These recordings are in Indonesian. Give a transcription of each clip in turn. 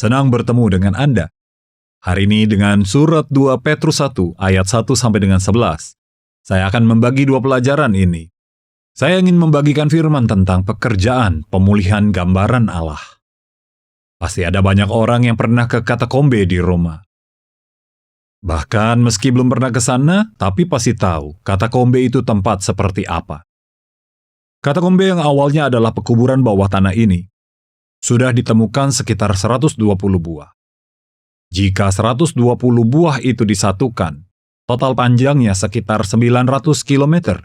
Senang bertemu dengan Anda. Hari ini dengan surat 2 Petrus 1 ayat 1 sampai dengan 11. Saya akan membagi dua pelajaran ini. Saya ingin membagikan firman tentang pekerjaan pemulihan gambaran Allah. Pasti ada banyak orang yang pernah ke katakombe di Roma. Bahkan meski belum pernah ke sana, tapi pasti tahu katakombe itu tempat seperti apa. Katakombe yang awalnya adalah pekuburan bawah tanah ini sudah ditemukan sekitar 120 buah. Jika 120 buah itu disatukan, total panjangnya sekitar 900 km.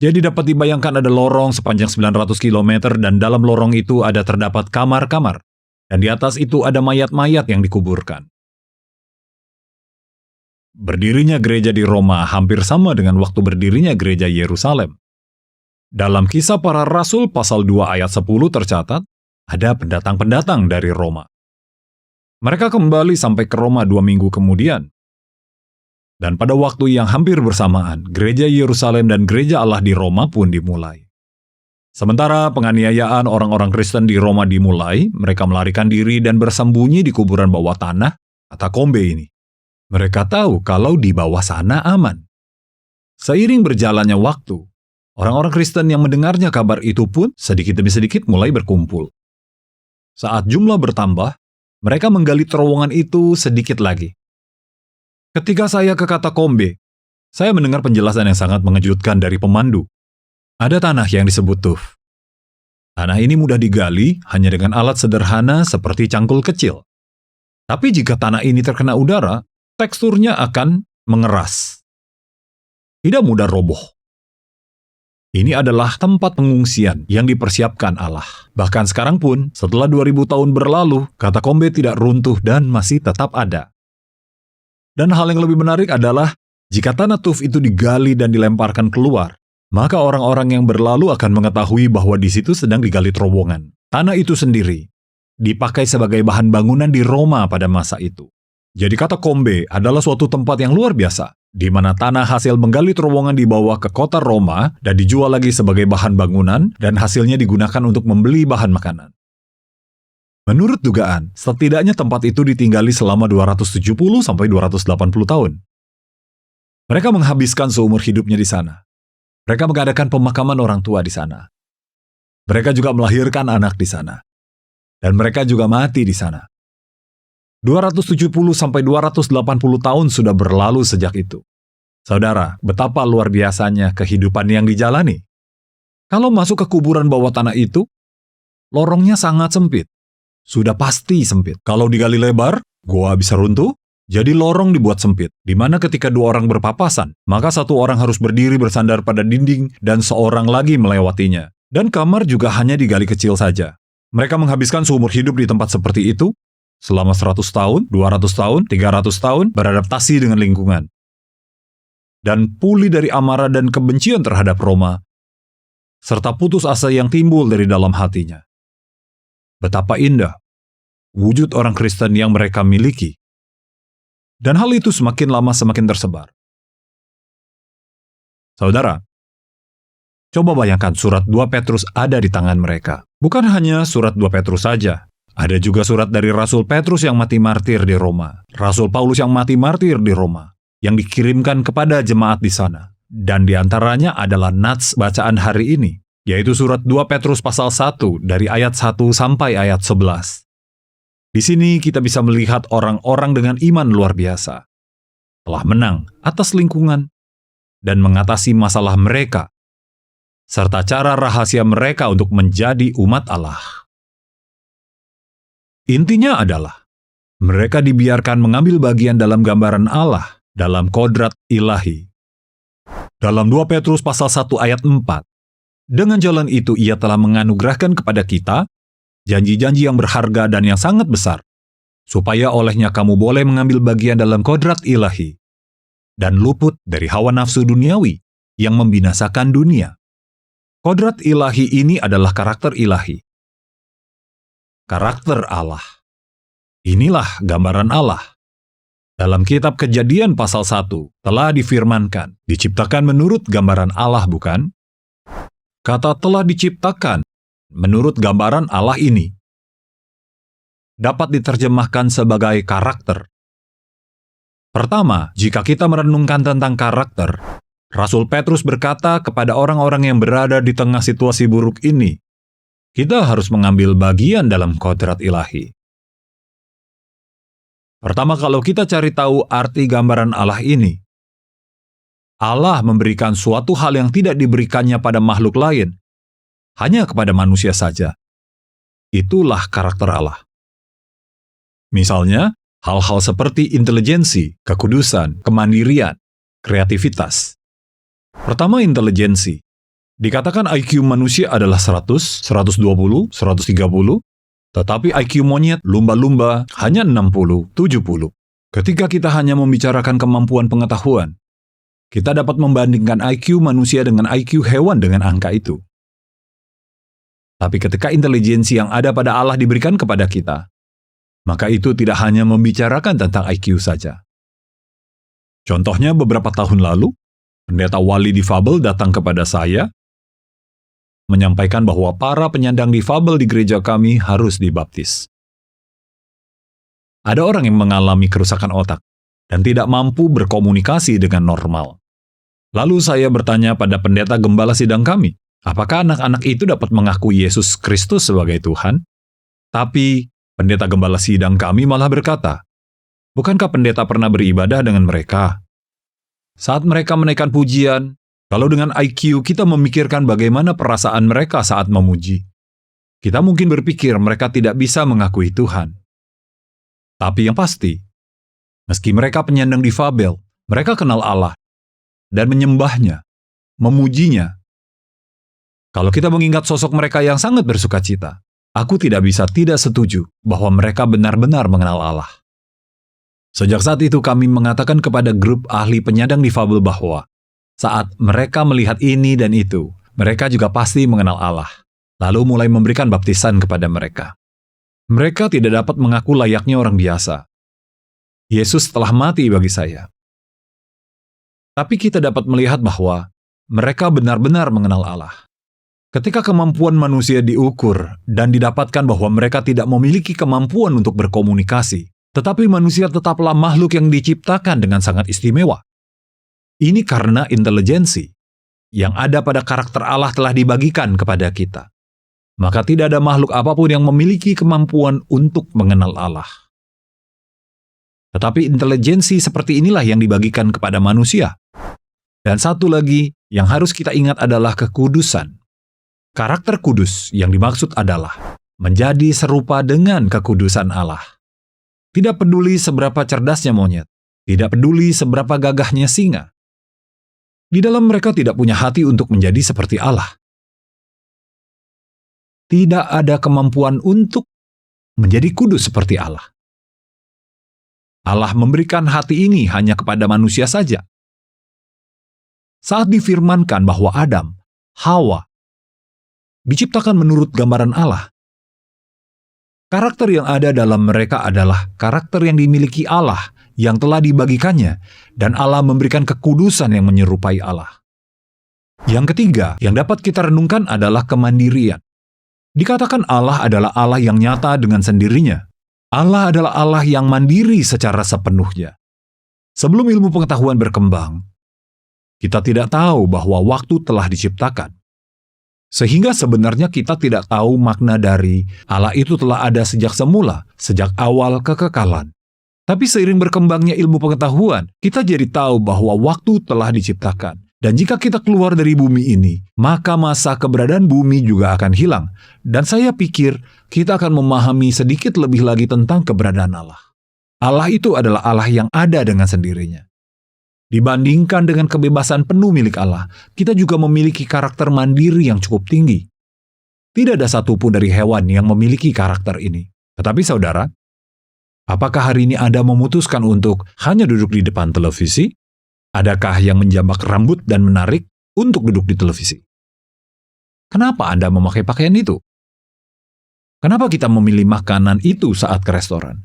Jadi dapat dibayangkan ada lorong sepanjang 900 km dan dalam lorong itu ada terdapat kamar-kamar. Dan di atas itu ada mayat-mayat yang dikuburkan. Berdirinya gereja di Roma hampir sama dengan waktu berdirinya gereja Yerusalem. Dalam Kisah Para Rasul pasal 2 ayat 10 tercatat, ada pendatang-pendatang dari Roma. Mereka kembali sampai ke Roma 2 minggu kemudian. Dan pada waktu yang hampir bersamaan, gereja Yerusalem dan gereja Allah di Roma pun dimulai. Sementara penganiayaan orang-orang Kristen di Roma dimulai, mereka melarikan diri dan bersembunyi di kuburan bawah tanah, katakombe ini. Mereka tahu kalau di bawah sana aman. Seiring berjalannya waktu, orang-orang Kristen yang mendengarnya kabar itu pun sedikit demi sedikit mulai berkumpul. Saat jumlah bertambah, mereka menggali terowongan itu sedikit lagi. Ketika saya ke katakombe, saya mendengar penjelasan yang sangat mengejutkan dari pemandu. Ada tanah yang disebut tuf. Tanah ini mudah digali hanya dengan alat sederhana seperti cangkul kecil. Tapi jika tanah ini terkena udara, teksturnya akan mengeras. Tidak mudah roboh. Ini adalah tempat pengungsian yang dipersiapkan Allah. Bahkan sekarang pun, setelah 2000 tahun berlalu, katakombe tidak runtuh dan masih tetap ada. Dan hal yang lebih menarik adalah, jika tanah tuf itu digali dan dilemparkan keluar, maka orang-orang yang berlalu akan mengetahui bahwa di situ sedang digali terowongan. Tanah itu sendiri dipakai sebagai bahan bangunan di Roma pada masa itu. Jadi katakombe adalah suatu tempat yang luar biasa, di mana tanah hasil menggali terowongan dibawa ke kota Roma dan dijual lagi sebagai bahan bangunan dan hasilnya digunakan untuk membeli bahan makanan. Menurut dugaan, setidaknya tempat itu ditinggali selama 270-280 tahun. Mereka menghabiskan seumur hidupnya di sana. Mereka mengadakan pemakaman orang tua di sana. Mereka juga melahirkan anak di sana. Dan mereka juga mati di sana. 270-280 tahun sudah berlalu sejak itu. Saudara, betapa luar biasanya kehidupan yang dijalani. Kalau masuk ke kuburan bawah tanah itu, lorongnya sangat sempit. Sudah pasti sempit. Kalau digali lebar, goa bisa runtuh, jadi lorong dibuat sempit, di mana ketika dua orang berpapasan, maka satu orang harus berdiri bersandar pada dinding dan seorang lagi melewatinya. Dan kamar juga hanya digali kecil saja. Mereka menghabiskan seumur hidup di tempat seperti itu, selama 100 tahun, 200 tahun, 300 tahun beradaptasi dengan lingkungan. Dan pulih dari amarah dan kebencian terhadap Roma, serta putus asa yang timbul dari dalam hatinya. Betapa indah wujud orang Kristen yang mereka miliki. Dan hal itu semakin lama semakin tersebar. Saudara, coba bayangkan surat 2 Petrus ada di tangan mereka. Bukan hanya surat 2 Petrus saja. Ada juga surat dari Rasul Petrus yang mati martir di Roma, Rasul Paulus yang mati martir di Roma, yang dikirimkan kepada jemaat di sana. Dan di antaranya adalah nats bacaan hari ini, yaitu surat 2 Petrus pasal 1 dari ayat 1 sampai ayat 11. Di sini kita bisa melihat orang-orang dengan iman luar biasa telah menang atas lingkungan dan mengatasi masalah mereka, serta cara rahasia mereka untuk menjadi umat Allah. Intinya adalah, mereka dibiarkan mengambil bagian dalam gambaran Allah, dalam kodrat ilahi. Dalam 2 Petrus pasal 1 ayat 4, dengan jalan itu ia telah menganugerahkan kepada kita janji-janji yang berharga dan yang sangat besar, supaya olehnya kamu boleh mengambil bagian dalam kodrat ilahi, dan luput dari hawa nafsu duniawi yang membinasakan dunia. Kodrat ilahi ini adalah karakter ilahi. Karakter Allah. Inilah gambaran Allah. Dalam kitab Kejadian pasal 1 telah difirmankan, diciptakan menurut gambaran Allah, bukan? Kata telah diciptakan menurut gambaran Allah ini. dapat diterjemahkan sebagai karakter. Pertama, jika kita merenungkan tentang karakter, Rasul Petrus berkata kepada orang-orang yang berada di tengah situasi buruk ini, kita harus mengambil bagian dalam kodrat ilahi. Pertama, kalau kita cari tahu arti gambaran Allah ini, Allah memberikan suatu hal yang tidak diberikannya pada makhluk lain, hanya kepada manusia saja. Itulah karakter Allah. Misalnya, hal-hal seperti intelijensi, kekudusan, kemandirian, kreativitas. Pertama, intelijensi. Dikatakan IQ manusia adalah 100, 120, 130, tetapi IQ monyet, lumba-lumba, hanya 60, 70. Ketika kita hanya membicarakan kemampuan pengetahuan, kita dapat membandingkan IQ manusia dengan IQ hewan dengan angka itu. Tapi ketika intelijensi yang ada pada Allah diberikan kepada kita, maka itu tidak hanya membicarakan tentang IQ saja. Contohnya, beberapa tahun lalu, pendeta wali difabel datang kepada saya, menyampaikan bahwa para penyandang difabel di gereja kami harus dibaptis. Ada orang yang mengalami kerusakan otak dan tidak mampu berkomunikasi dengan normal. Lalu saya bertanya pada pendeta gembala sidang kami, apakah anak-anak itu dapat mengakui Yesus Kristus sebagai Tuhan? Tapi pendeta gembala sidang kami malah berkata, bukankah pendeta pernah beribadah dengan mereka? Saat mereka menaikkan pujian, kalau dengan IQ kita memikirkan bagaimana perasaan mereka saat memuji, kita mungkin berpikir mereka tidak bisa mengakui Tuhan. Tapi yang pasti, meski mereka penyandang difabel, mereka kenal Allah dan menyembahnya, memujinya. Kalau kita mengingat sosok mereka yang sangat bersukacita, aku tidak bisa tidak setuju bahwa mereka benar-benar mengenal Allah. Sejak saat itu kami mengatakan kepada grup ahli penyandang difabel bahwa saat mereka melihat ini dan itu, mereka juga pasti mengenal Allah, lalu mulai memberikan baptisan kepada mereka. Mereka tidak dapat mengaku layaknya orang biasa. Yesus telah mati bagi saya. Tapi kita dapat melihat bahwa mereka benar-benar mengenal Allah. Ketika kemampuan manusia diukur dan didapatkan bahwa mereka tidak memiliki kemampuan untuk berkomunikasi, tetapi manusia tetaplah makhluk yang diciptakan dengan sangat istimewa. Ini karena intelijensi yang ada pada karakter Allah telah dibagikan kepada kita. Maka tidak ada makhluk apapun yang memiliki kemampuan untuk mengenal Allah. Tetapi intelijensi seperti inilah yang dibagikan kepada manusia. Dan satu lagi yang harus kita ingat adalah kekudusan. Karakter kudus yang dimaksud adalah menjadi serupa dengan kekudusan Allah. Tidak peduli seberapa cerdasnya monyet, tidak peduli seberapa gagahnya singa. Di dalam mereka tidak punya hati untuk menjadi seperti Allah. Tidak ada kemampuan untuk menjadi kudus seperti Allah. Allah memberikan hati ini hanya kepada manusia saja. Saat difirmankan bahwa Adam, Hawa, diciptakan menurut gambaran Allah. Karakter yang ada dalam mereka adalah karakter yang dimiliki Allah yang telah dibagikannya, dan Allah memberikan kekudusan yang menyerupai Allah. Yang ketiga yang dapat kita renungkan adalah kemandirian. Dikatakan Allah adalah Allah yang nyata dengan sendirinya. Allah adalah Allah yang mandiri secara sepenuhnya. Sebelum ilmu pengetahuan berkembang, kita tidak tahu bahwa waktu telah diciptakan. Sehingga sebenarnya kita tidak tahu makna dari Allah itu telah ada sejak semula, sejak awal kekekalan. Tapi seiring berkembangnya ilmu pengetahuan, kita jadi tahu bahwa waktu telah diciptakan. Dan jika kita keluar dari bumi ini, maka masa keberadaan bumi juga akan hilang. Dan saya pikir kita akan memahami sedikit lebih lagi tentang keberadaan Allah. Allah itu adalah Allah yang ada dengan sendirinya. Dibandingkan dengan kebebasan penuh milik Allah, kita juga memiliki karakter mandiri yang cukup tinggi. Tidak ada satupun dari hewan yang memiliki karakter ini. Tetapi saudara, apakah hari ini Anda memutuskan untuk hanya duduk di depan televisi? Adakah yang menjambak rambut dan menarik untuk duduk di televisi? Kenapa Anda memakai pakaian itu? Kenapa kita memilih makanan itu saat ke restoran?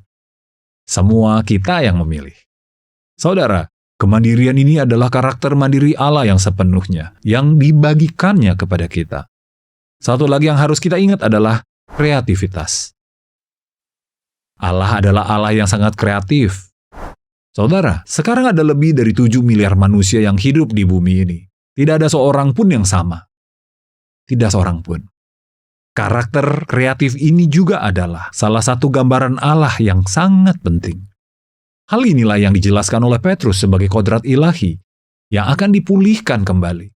Semua kita yang memilih. Saudara, kemandirian ini adalah karakter mandiri Allah yang sepenuhnya, yang dibagikannya kepada kita. Satu lagi yang harus kita ingat adalah kreativitas. Allah adalah Allah yang sangat kreatif. Saudara, sekarang ada lebih dari 7 miliar manusia yang hidup di bumi ini. Tidak ada seorang pun yang sama. Tidak seorang pun. Karakter kreatif ini juga adalah salah satu gambaran Allah yang sangat penting. Hal inilah yang dijelaskan oleh Petrus sebagai kodrat ilahi yang akan dipulihkan kembali.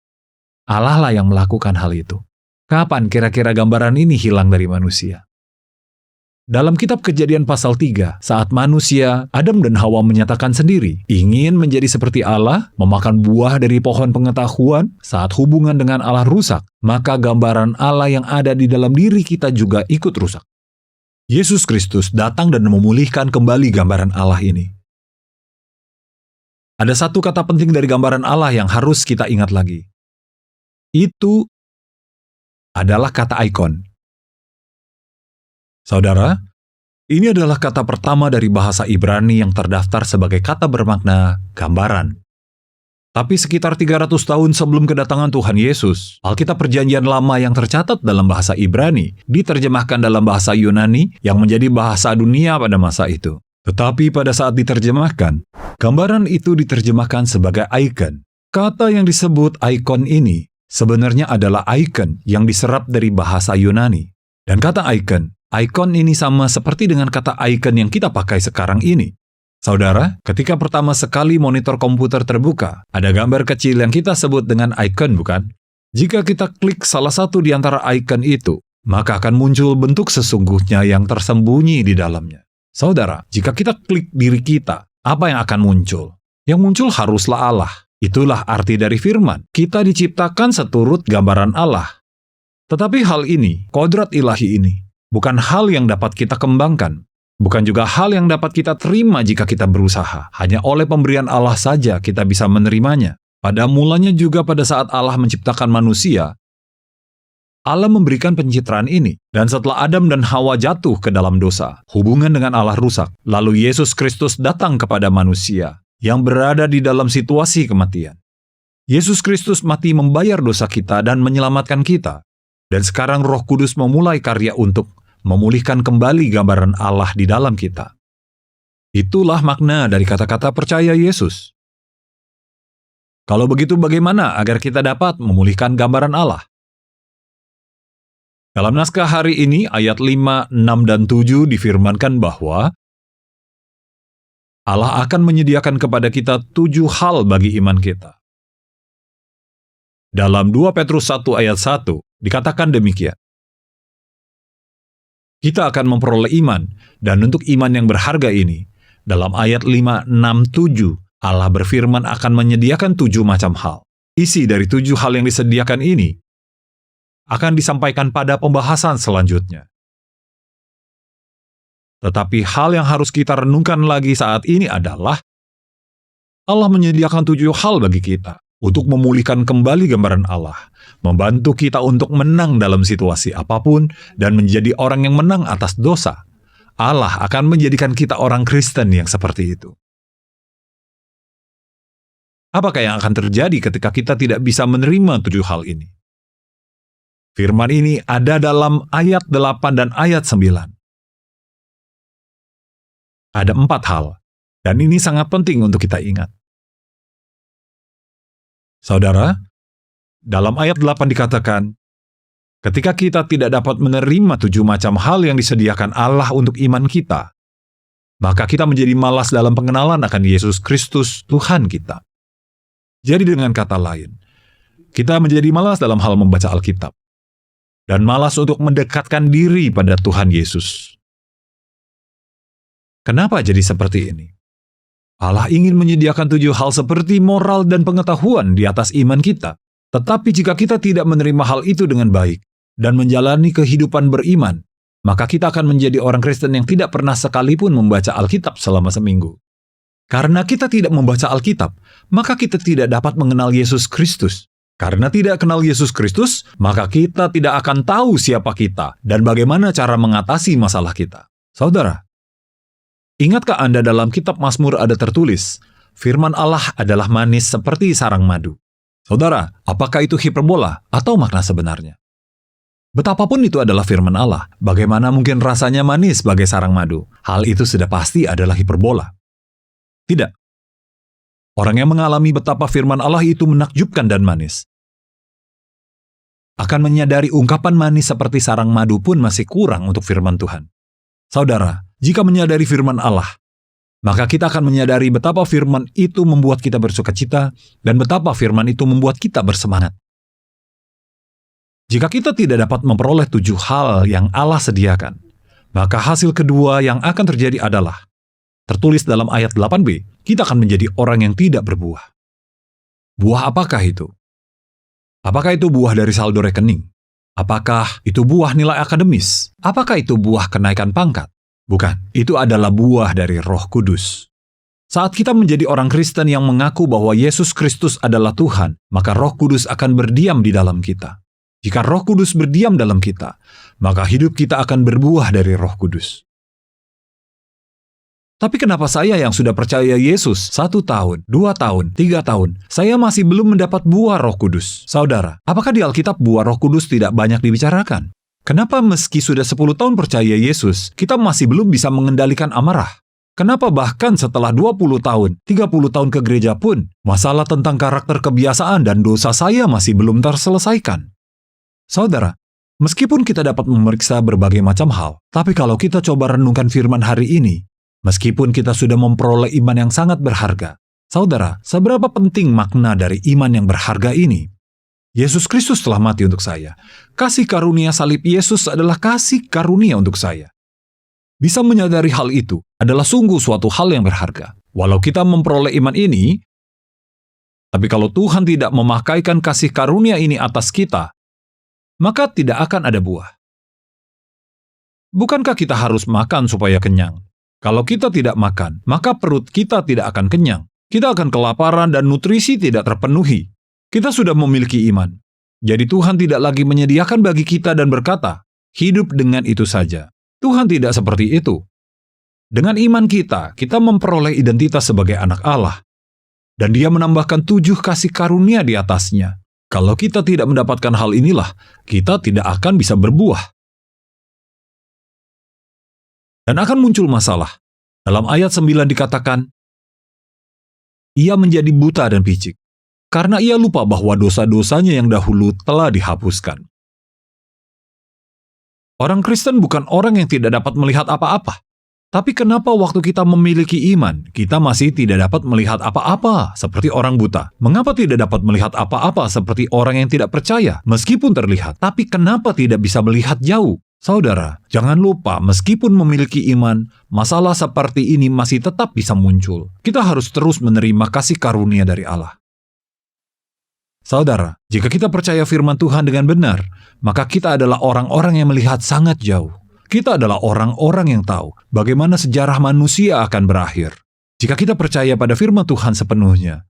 Allah lah yang melakukan hal itu. Kapan kira-kira gambaran ini hilang dari manusia? Dalam kitab Kejadian pasal 3, saat manusia, Adam dan Hawa menyatakan sendiri, ingin menjadi seperti Allah, memakan buah dari pohon pengetahuan, saat hubungan dengan Allah rusak, maka gambaran Allah yang ada di dalam diri kita juga ikut rusak. Yesus Kristus datang dan memulihkan kembali gambaran Allah ini. Ada satu kata penting dari gambaran Allah yang harus kita ingat lagi. Itu adalah kata ikon. Saudara, ini adalah kata pertama dari bahasa Ibrani yang terdaftar sebagai kata bermakna gambaran. Tapi sekitar 300 tahun sebelum kedatangan Tuhan Yesus, Alkitab Perjanjian Lama yang tercatat dalam bahasa Ibrani diterjemahkan dalam bahasa Yunani yang menjadi bahasa dunia pada masa itu. Tetapi pada saat diterjemahkan, gambaran itu diterjemahkan sebagai icon. Kata yang disebut ikon ini sebenarnya adalah icon yang diserap dari bahasa Yunani. Dan kata ikon ini sama seperti dengan kata icon yang kita pakai sekarang ini. Saudara, ketika pertama sekali monitor komputer terbuka, ada gambar kecil yang kita sebut dengan icon, bukan? Jika kita klik salah satu di antara icon itu, maka akan muncul bentuk sesungguhnya yang tersembunyi di dalamnya. Saudara, jika kita klik diri kita, apa yang akan muncul? Yang muncul haruslah Allah. Itulah arti dari firman. Kita diciptakan seturut gambaran Allah. Tetapi hal ini, kodrat ilahi ini, bukan hal yang dapat kita kembangkan. Bukan juga hal yang dapat kita terima jika kita berusaha. Hanya oleh pemberian Allah saja kita bisa menerimanya. Pada mulanya juga pada saat Allah menciptakan manusia, Allah memberikan pencitraan ini. Dan setelah Adam dan Hawa jatuh ke dalam dosa, hubungan dengan Allah rusak. Lalu Yesus Kristus datang kepada manusia yang berada di dalam situasi kematian. Yesus Kristus mati membayar dosa kita dan menyelamatkan kita. Dan sekarang Roh Kudus memulai karya untuk memulihkan kembali gambaran Allah di dalam kita. Itulah makna dari kata-kata percaya Yesus. Kalau begitu bagaimana agar kita dapat memulihkan gambaran Allah? Dalam naskah hari ini, ayat 5, 6, dan 7 difirmankan bahwa Allah akan menyediakan kepada kita 7 hal bagi iman kita. Dalam 2 Petrus 1 ayat 1, dikatakan demikian. Kita akan memperoleh iman, dan untuk iman yang berharga ini, dalam ayat 5, 6, 7, Allah berfirman akan menyediakan 7 macam hal. Isi dari 7 hal yang disediakan ini akan disampaikan pada pembahasan selanjutnya. Tetapi hal yang harus kita renungkan lagi saat ini adalah Allah menyediakan 7 hal bagi kita untuk memulihkan kembali gambaran Allah, membantu kita untuk menang dalam situasi apapun dan menjadi orang yang menang atas dosa. Allah akan menjadikan kita orang Kristen yang seperti itu. Apakah yang akan terjadi ketika kita tidak bisa menerima 7 hal ini? Firman ini ada dalam ayat 8 dan ayat 9. Ada 4 hal, dan ini sangat penting untuk kita ingat. Saudara, dalam ayat 8 dikatakan, ketika kita tidak dapat menerima 7 macam hal yang disediakan Allah untuk iman kita, maka kita menjadi malas dalam pengenalan akan Yesus Kristus, Tuhan kita. Jadi dengan kata lain, kita menjadi malas dalam hal membaca Alkitab, dan malas untuk mendekatkan diri pada Tuhan Yesus. Kenapa jadi seperti ini? Allah ingin menyediakan 7 hal seperti moral dan pengetahuan di atas iman kita. Tetapi jika kita tidak menerima hal itu dengan baik dan menjalani kehidupan beriman, maka kita akan menjadi orang Kristen yang tidak pernah sekalipun membaca Alkitab selama seminggu. Karena kita tidak membaca Alkitab, maka kita tidak dapat mengenal Yesus Kristus. Karena tidak kenal Yesus Kristus, maka kita tidak akan tahu siapa kita dan bagaimana cara mengatasi masalah kita. Saudara, ingatkah Anda dalam kitab Mazmur ada tertulis, firman Allah adalah manis seperti sarang madu. Saudara, apakah itu hiperbola atau makna sebenarnya? Betapapun itu adalah firman Allah, bagaimana mungkin rasanya manis bagai sarang madu? Hal itu sudah pasti adalah hiperbola. Tidak. Orang yang mengalami betapa firman Allah itu menakjubkan dan manis akan menyadari ungkapan manis seperti sarang madu pun masih kurang untuk firman Tuhan. Saudara, jika menyadari firman Allah, maka kita akan menyadari betapa firman itu membuat kita bersukacita dan betapa firman itu membuat kita bersemangat. Jika kita tidak dapat memperoleh 7 hal yang Allah sediakan, maka hasil kedua yang akan terjadi adalah, tertulis dalam ayat 8b, kita akan menjadi orang yang tidak berbuah. Buah apakah itu? Apakah itu buah dari saldo rekening? Apakah itu buah nilai akademis? Apakah itu buah kenaikan pangkat? Bukan, itu adalah buah dari Roh Kudus. Saat kita menjadi orang Kristen yang mengaku bahwa Yesus Kristus adalah Tuhan, maka Roh Kudus akan berdiam di dalam kita. Jika Roh Kudus berdiam dalam kita, maka hidup kita akan berbuah dari Roh Kudus. Tapi kenapa saya yang sudah percaya Yesus 1 tahun, 2 tahun, 3 tahun, saya masih belum mendapat buah Roh Kudus? Saudara, apakah di Alkitab buah Roh Kudus tidak banyak dibicarakan? Kenapa meski sudah 10 tahun percaya Yesus, kita masih belum bisa mengendalikan amarah? Kenapa bahkan setelah 20 tahun, 30 tahun ke gereja pun, masalah tentang karakter kebiasaan dan dosa saya masih belum terselesaikan? Saudara, meskipun kita dapat memeriksa berbagai macam hal, tapi kalau kita coba renungkan firman hari ini, meskipun kita sudah memperoleh iman yang sangat berharga, saudara, seberapa penting makna dari iman yang berharga ini? Yesus Kristus telah mati untuk saya. Kasih karunia salib Yesus adalah kasih karunia untuk saya. Bisa menyadari hal itu adalah sungguh suatu hal yang berharga. Walau kita memperoleh iman ini, tapi kalau Tuhan tidak memakaikan kasih karunia ini atas kita, maka tidak akan ada buah. Bukankah kita harus makan supaya kenyang? Kalau kita tidak makan, maka perut kita tidak akan kenyang. Kita akan kelaparan dan nutrisi tidak terpenuhi. Kita sudah memiliki iman. Jadi Tuhan tidak lagi menyediakan bagi kita dan berkata, hidup dengan itu saja. Tuhan tidak seperti itu. Dengan iman kita memperoleh identitas sebagai anak Allah. Dan Dia menambahkan 7 kasih karunia di atasnya. Kalau kita tidak mendapatkan hal inilah, kita tidak akan bisa berbuah. Dan akan muncul masalah. Dalam ayat 9 dikatakan, ia menjadi buta dan picik, karena ia lupa bahwa dosa-dosanya yang dahulu telah dihapuskan. Orang Kristen bukan orang yang tidak dapat melihat apa-apa. Tapi kenapa waktu kita memiliki iman, kita masih tidak dapat melihat apa-apa seperti orang buta? Mengapa tidak dapat melihat apa-apa seperti orang yang tidak percaya, meskipun terlihat? Tapi kenapa tidak bisa melihat jauh? Saudara, jangan lupa meskipun memiliki iman, masalah seperti ini masih tetap bisa muncul. Kita harus terus menerima kasih karunia dari Allah. Saudara, jika kita percaya firman Tuhan dengan benar, maka kita adalah orang-orang yang melihat sangat jauh. Kita adalah orang-orang yang tahu bagaimana sejarah manusia akan berakhir. Jika kita percaya pada firman Tuhan sepenuhnya,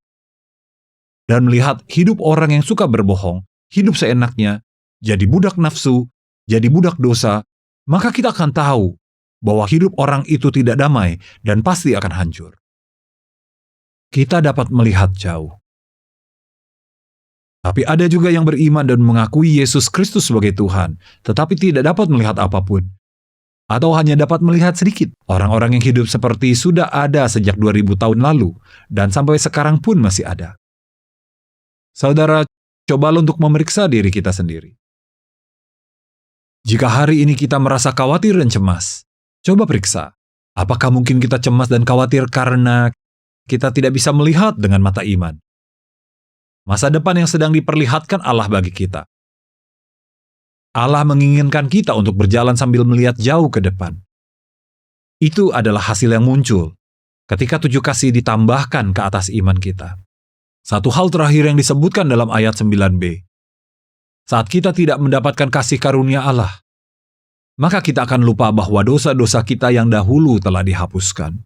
dan melihat hidup orang yang suka berbohong, hidup seenaknya, jadi budak nafsu, jadi budak dosa, maka kita akan tahu bahwa hidup orang itu tidak damai dan pasti akan hancur. Kita dapat melihat jauh. Tapi ada juga yang beriman dan mengakui Yesus Kristus sebagai Tuhan, tetapi tidak dapat melihat apapun. Atau hanya dapat melihat sedikit. Orang-orang yang hidup seperti sudah ada sejak 2000 tahun lalu, dan sampai sekarang pun masih ada. Saudara, cobalah untuk memeriksa diri kita sendiri. Jika hari ini kita merasa khawatir dan cemas, coba periksa. Apakah mungkin kita cemas dan khawatir karena kita tidak bisa melihat dengan mata iman? Masa depan yang sedang diperlihatkan Allah bagi kita. Allah menginginkan kita untuk berjalan sambil melihat jauh ke depan. Itu adalah hasil yang muncul ketika 7 kasih ditambahkan ke atas iman kita. Satu hal terakhir yang disebutkan dalam ayat 9b. Saat kita tidak mendapatkan kasih karunia Allah, maka kita akan lupa bahwa dosa-dosa kita yang dahulu telah dihapuskan.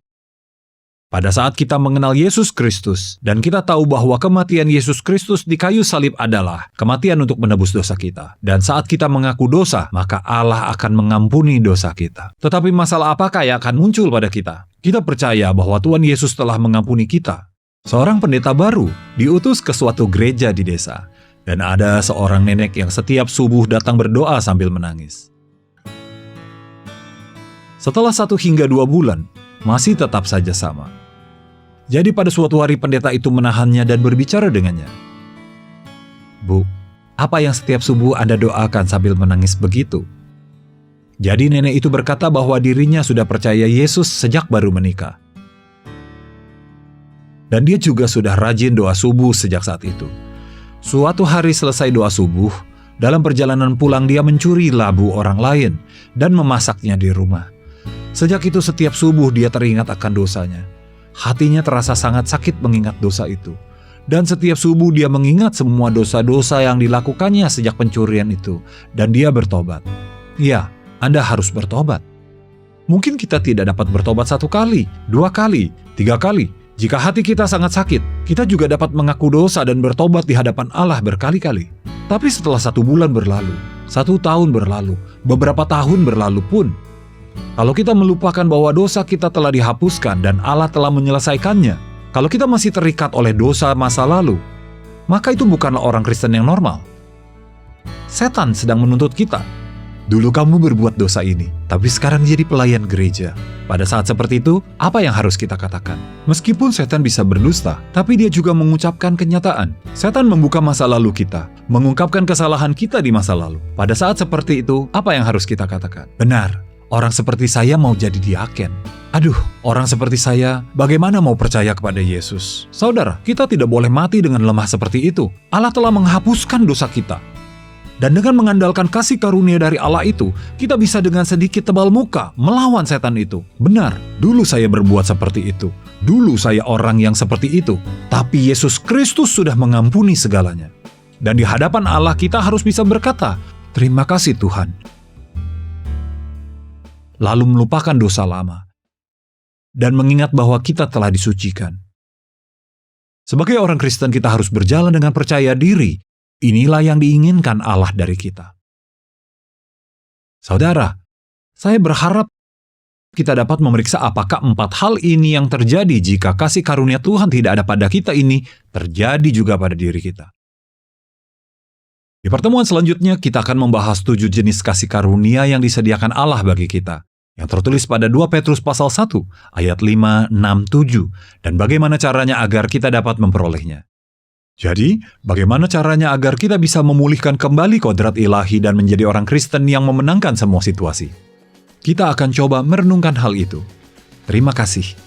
Pada saat kita mengenal Yesus Kristus, dan kita tahu bahwa kematian Yesus Kristus di kayu salib adalah kematian untuk menebus dosa kita. Dan saat kita mengaku dosa, maka Allah akan mengampuni dosa kita. Tetapi masalah apakah yang akan muncul pada kita? Kita percaya bahwa Tuhan Yesus telah mengampuni kita. Seorang pendeta baru diutus ke suatu gereja di desa. Dan ada seorang nenek yang setiap subuh datang berdoa sambil menangis. Setelah 1 hingga 2 bulan, masih tetap saja sama. Jadi pada suatu hari pendeta itu menahannya dan berbicara dengannya. "Bu, apa yang setiap subuh Anda doakan sambil menangis begitu?" Jadi nenek itu berkata bahwa dirinya sudah percaya Yesus sejak baru menikah. Dan dia juga sudah rajin doa subuh sejak saat itu. Suatu hari selesai doa subuh, dalam perjalanan pulang dia mencuri labu orang lain dan memasaknya di rumah. Sejak itu setiap subuh dia teringat akan dosanya. Hatinya terasa sangat sakit mengingat dosa itu. Dan setiap subuh dia mengingat semua dosa-dosa yang dilakukannya sejak pencurian itu. Dan dia bertobat. Ya, Anda harus bertobat. Mungkin kita tidak dapat bertobat 1 kali, 2 kali, 3 kali. Jika hati kita sangat sakit, kita juga dapat mengaku dosa dan bertobat di hadapan Allah berkali-kali. Tapi setelah 1 bulan berlalu, 1 tahun berlalu, beberapa tahun berlalu pun, kalau kita melupakan bahwa dosa kita telah dihapuskan dan Allah telah menyelesaikannya, kalau kita masih terikat oleh dosa masa lalu, maka itu bukanlah orang Kristen yang normal. Setan sedang menuntut kita. Dulu kamu berbuat dosa ini, tapi sekarang jadi pelayan gereja. Pada saat seperti itu, apa yang harus kita katakan? Meskipun setan bisa berdusta, tapi dia juga mengucapkan kenyataan. Setan membuka masa lalu kita, mengungkapkan kesalahan kita di masa lalu. Pada saat seperti itu, apa yang harus kita katakan? Benar. Orang seperti saya mau jadi diaken. Aduh, orang seperti saya bagaimana mau percaya kepada Yesus? Saudara, kita tidak boleh mati dengan lemah seperti itu. Allah telah menghapuskan dosa kita. Dan dengan mengandalkan kasih karunia dari Allah itu, kita bisa dengan sedikit tebal muka melawan setan itu. Benar, dulu saya berbuat seperti itu. Dulu saya orang yang seperti itu. Tapi Yesus Kristus sudah mengampuni segalanya. Dan di hadapan Allah kita harus bisa berkata, "Terima kasih Tuhan." Lalu melupakan dosa lama, dan mengingat bahwa kita telah disucikan. Sebagai orang Kristen kita harus berjalan dengan percaya diri. Inilah yang diinginkan Allah dari kita. Saudara, saya berharap kita dapat memeriksa apakah 4 hal ini yang terjadi jika kasih karunia Tuhan tidak ada pada kita ini terjadi juga pada diri kita. Di pertemuan selanjutnya, kita akan membahas 7 jenis kasih karunia yang disediakan Allah bagi kita, yang tertulis pada 2 Petrus pasal 1, ayat 5, 6, 7, dan bagaimana caranya agar kita dapat memperolehnya. Jadi, bagaimana caranya agar kita bisa memulihkan kembali kodrat ilahi dan menjadi orang Kristen yang memenangkan semua situasi? Kita akan coba merenungkan hal itu. Terima kasih.